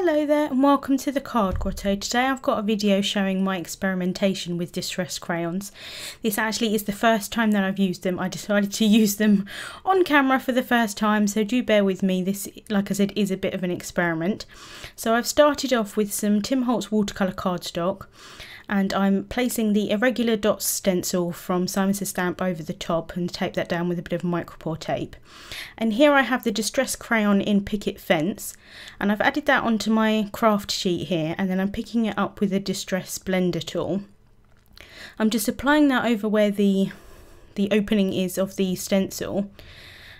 Hello there and welcome to the Card Grotto. Today I've got a video showing my experimentation with Distress crayons. This actually is the first time that I've used them. I decided to use them on camera for the first time, so do bear with me. This, like I said, is a bit of an experiment. So I've started off with some Tim Holtz watercolour cardstock, and I'm placing the irregular dots stencil from Simon Says Stamp over the top and tape that down with a bit of micropore tape. And here I have the Distress crayon in Picket Fence, and I've added that onto my craft sheet here, and then I'm picking it up with a Distress blender tool. I'm just applying that over where the opening is of the stencil,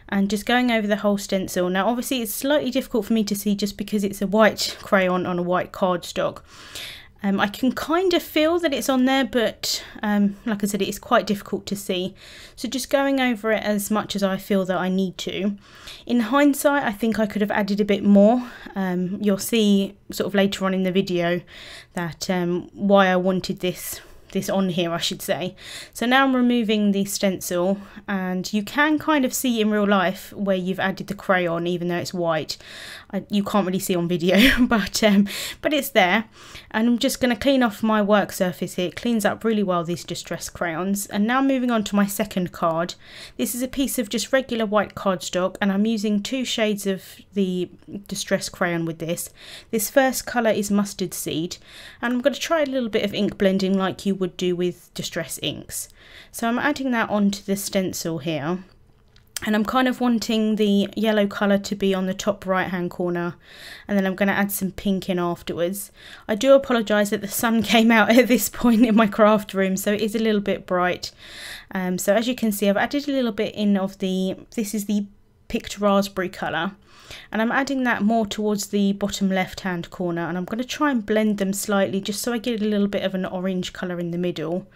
and just going over the whole stencil. Now obviously it's slightly difficult for me to see just because it's a white crayon on a white cardstock. I can kind of feel that it's on there, but like I said, it is quite difficult to see. So just going over it as much as I feel that I need to. In hindsight, I think I could have added a bit more. You'll see sort of later on in the video that why I wanted this on here, I should say. So now I'm removing the stencil, and you can kind of see in real life where you've added the crayon, even though it's white. You can't really see on video, but it's there. And I'm just going to clean off my work surface here. It cleans up really well, these Distress crayons. And now moving on to my second card. This is a piece of just regular white cardstock, and I'm using two shades of the Distress crayon with this. This first colour is Mustard Seed, and I'm going to try a little bit of ink blending like you would do with Distress inks. So I'm adding that onto the stencil here, and I'm kind of wanting the yellow colour to be on the top right hand corner, and then I'm going to add some pink in afterwards. I do apologise that the sun came out at this point in my craft room, so it is a little bit bright. So as you can see, I've added a little bit in of this is the picked raspberry colour, and I'm adding that more towards the bottom left hand corner, and I'm going to try and blend them slightly just so I get a little bit of an orange colour in the middle.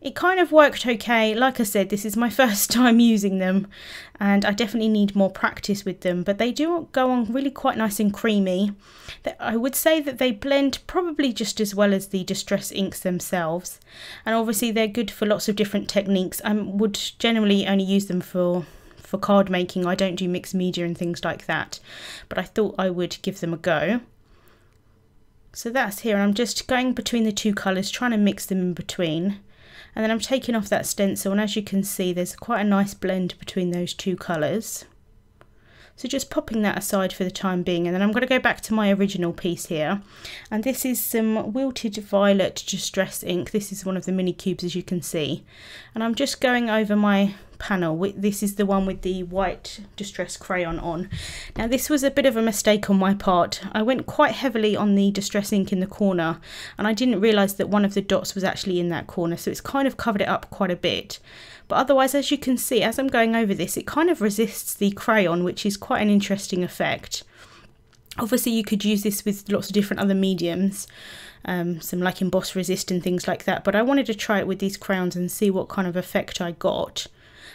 It kind of worked okay. Like I said, this is my first time using them, and I definitely need more practice with them, but they do go on really quite nice and creamy. I would say that they blend probably just as well as the Distress inks themselves, and obviously they're good for lots of different techniques. I would generally only use them for card making. I don't do mixed media and things like that, but I thought I would give them a go. So that's here, and I'm just going between the two colours, trying to mix them in between. And then I'm taking off that stencil, and as you can see, there's quite a nice blend between those two colours. So just popping that aside for the time being, and then I'm going to go back to my original piece here. And this is some Wilted Violet Distress ink. This is one of the mini cubes, as you can see. And I'm just going over my panel. This is the one with the white Distress crayon on. Now this was a bit of a mistake on my part. I went quite heavily on the Distress ink in the corner, and I didn't realise that one of the dots was actually in that corner, so it's kind of covered it up quite a bit. But otherwise, as you can see, as I'm going over this, it kind of resists the crayon, which is quite an interesting effect. Obviously you could use this with lots of different other mediums, some like emboss resist and things like that, but I wanted to try it with these crayons and see what kind of effect I got.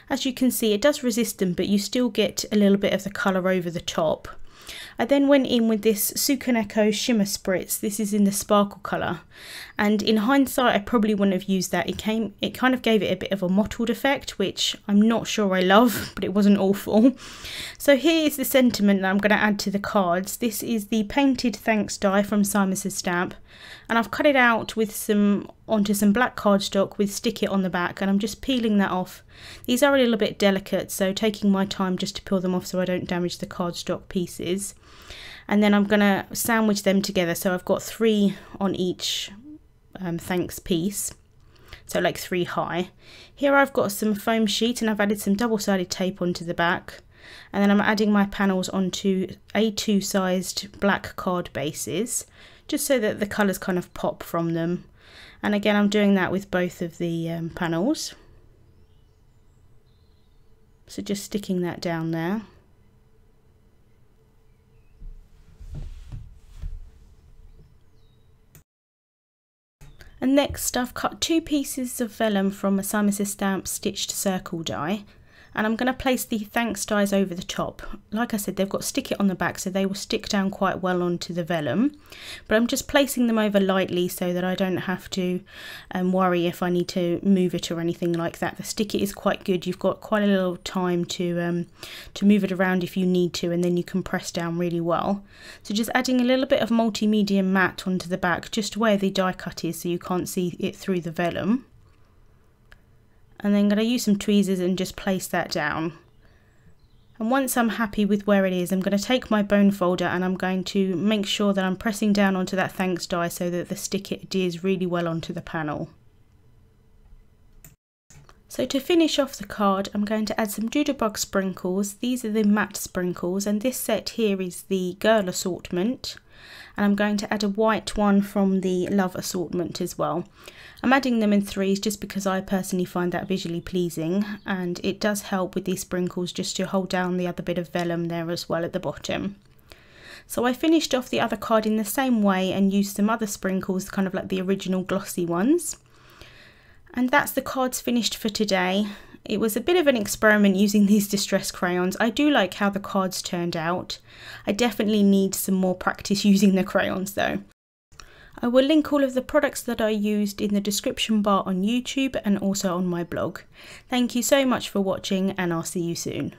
As you can see, it does resist them, but you still get a little bit of the colour over the top. I then went in with this Sukaneko Shimmer Spritz. This is in the sparkle colour, and in hindsight I probably wouldn't have used that. It kind of gave it a bit of a mottled effect, which I'm not sure I love, but it wasn't awful. So here is the sentiment that I'm going to add to the cards. This is the Painted Thanks die from Simon Says Stamp, and I've cut it out with onto some black cardstock with Stick It on the back, and I'm just peeling that off. These are a little bit delicate, so taking my time just to peel them off so I don't damage the cardstock pieces. And then I'm going to sandwich them together, so I've got 3 on each thanks piece, so like 3 high. Here I've got some foam sheet, and I've added some double-sided tape onto the back, and then I'm adding my panels onto A2 sized black card bases, just so that the colours kind of pop from them. And again, I'm doing that with both of the panels. So just sticking that down there. And next I've cut 2 pieces of vellum from a Simon Says Stamp stitched circle die, And I'm going to place the thanks dies over the top. Like I said, they've got stick it on the back, so they will stick down quite well onto the vellum. But I'm just placing them over lightly so that I don't have to worry if I need to move it or anything like that. The stick it is quite good. You've got quite a little time to move it around if you need to, and then you can press down really well. So just adding a little bit of multimedia matte onto the back, just where the die cut is, so you can't see it through the vellum. And then I'm going to use some tweezers and just place that down. And once I'm happy with where it is, I'm going to take my bone folder and I'm going to make sure that I'm pressing down onto that thanks die so that the stick it adheres really well onto the panel. So to finish off the card, I'm going to add some Judabug sprinkles. These are the matte sprinkles, and this set here is the Girl assortment. And I'm going to add a white one from the Love assortment as well. I'm adding them in threes just because I personally find that visually pleasing, and it does help with these sprinkles just to hold down the other bit of vellum there as well at the bottom. So I finished off the other card in the same way and used some other sprinkles, kind of like the original glossy ones. And that's the cards finished for today. It was a bit of an experiment using these Distress crayons. I do like how the cards turned out. I definitely need some more practice using the crayons though. I will link all of the products that I used in the description bar on YouTube and also on my blog. Thank you so much for watching, and I'll see you soon.